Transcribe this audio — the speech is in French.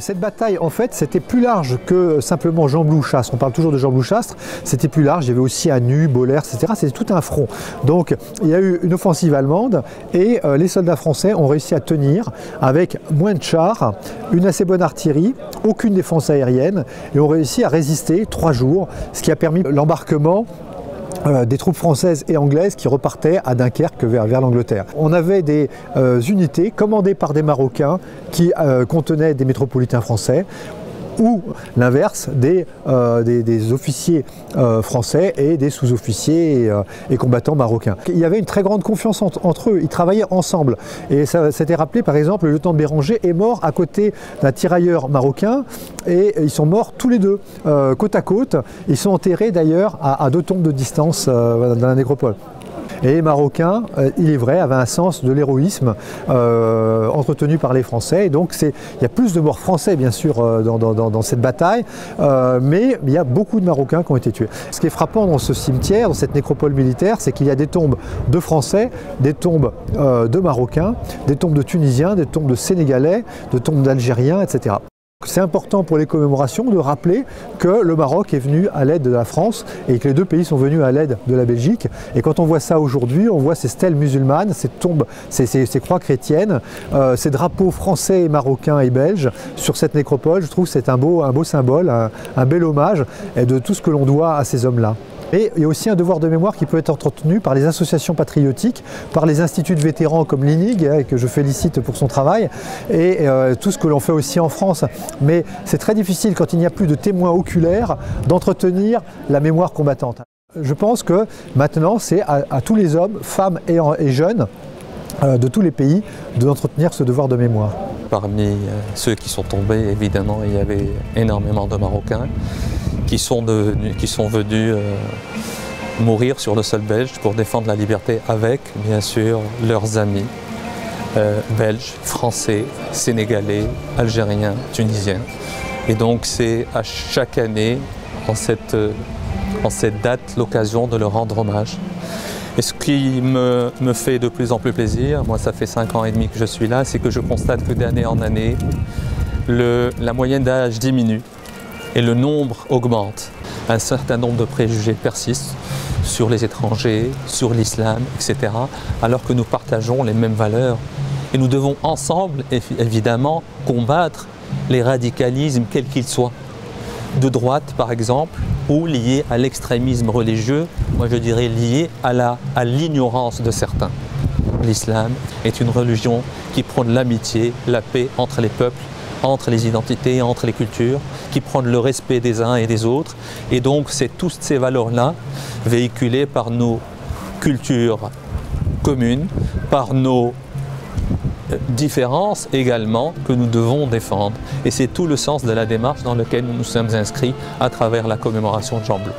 Cette bataille, en fait, c'était plus large que simplement Gembloux-Chastre. On parle toujours de Gembloux-Chastre, c'était plus large. Il y avait aussi Anu, Bollers, etc. C'était tout un front. Donc, il y a eu une offensive allemande et les soldats français ont réussi à tenir avec moins de chars, une assez bonne artillerie, aucune défense aérienne et ont réussi à résister 3 jours, ce qui a permis l'embarquement des troupes françaises et anglaises qui repartaient à Dunkerque vers l'Angleterre. On avait des unités commandées par des Marocains qui contenaient des métropolitains français, ou l'inverse, des officiers français et des sous-officiers et combattants marocains. Il y avait une très grande confiance entre eux, ils travaillaient ensemble. Et ça s'était rappelé, par exemple, le lieutenant Béranger est mort à côté d'un tirailleur marocain et ils sont morts tous les deux, côte à côte. Ils sont enterrés d'ailleurs à 2 tombes de distance dans la nécropole. Et les Marocains, il est vrai, avaient un sens de l'héroïsme entretenu par les Français. Et donc il y a plus de morts français, bien sûr, dans cette bataille, mais il y a beaucoup de Marocains qui ont été tués. Ce qui est frappant dans ce cimetière, dans cette nécropole militaire, c'est qu'il y a des tombes de Français, des tombes de Marocains, des tombes de Tunisiens, des tombes de Sénégalais, des tombes d'Algériens, etc. C'est important pour les commémorations de rappeler que le Maroc est venu à l'aide de la France et que les 2 pays sont venus à l'aide de la Belgique. Et quand on voit ça aujourd'hui, on voit ces stèles musulmanes, ces tombes, ces croix chrétiennes, ces drapeaux français et marocains et belges sur cette nécropole. Je trouve que c'est un beau symbole, un bel hommage de tout ce que l'on doit à ces hommes-là. Et il y a aussi un devoir de mémoire qui peut être entretenu par les associations patriotiques, par les instituts de vétérans comme l'INIG, que je félicite pour son travail, et tout ce que l'on fait aussi en France. Mais c'est très difficile, quand il n'y a plus de témoins oculaires, d'entretenir la mémoire combattante. Je pense que maintenant, c'est à tous les hommes, femmes et jeunes, de tous les pays, d'entretenir ce devoir de mémoire. Parmi ceux qui sont tombés, évidemment, il y avait énormément de Marocains qui sont venus mourir sur le sol belge pour défendre la liberté avec, bien sûr, leurs amis belges, français, sénégalais, algériens, tunisiens. Et donc c'est à chaque année, en cette date, l'occasion de leur rendre hommage. Et ce qui me fait de plus en plus plaisir, moi ça fait 5 ans et demi que je suis là, c'est que je constate que d'année en année, la moyenne d'âge diminue et le nombre augmente. Un certain nombre de préjugés persistent sur les étrangers, sur l'islam, etc. alors que nous partageons les mêmes valeurs. Et nous devons ensemble, évidemment, combattre les radicalismes quels qu'ils soient. De droite, par exemple, ou liés à l'extrémisme religieux, moi je dirais liés à l'ignorance de certains. L'islam est une religion qui prône l'amitié, la paix entre les peuples, entre les identités, entre les cultures, qui prône le respect des uns et des autres. Et donc c'est toutes ces valeurs-là, véhiculées par nos cultures communes, par nos différences également, que nous devons défendre. Et c'est tout le sens de la démarche dans laquelle nous nous sommes inscrits à travers la commémoration de Gembloux.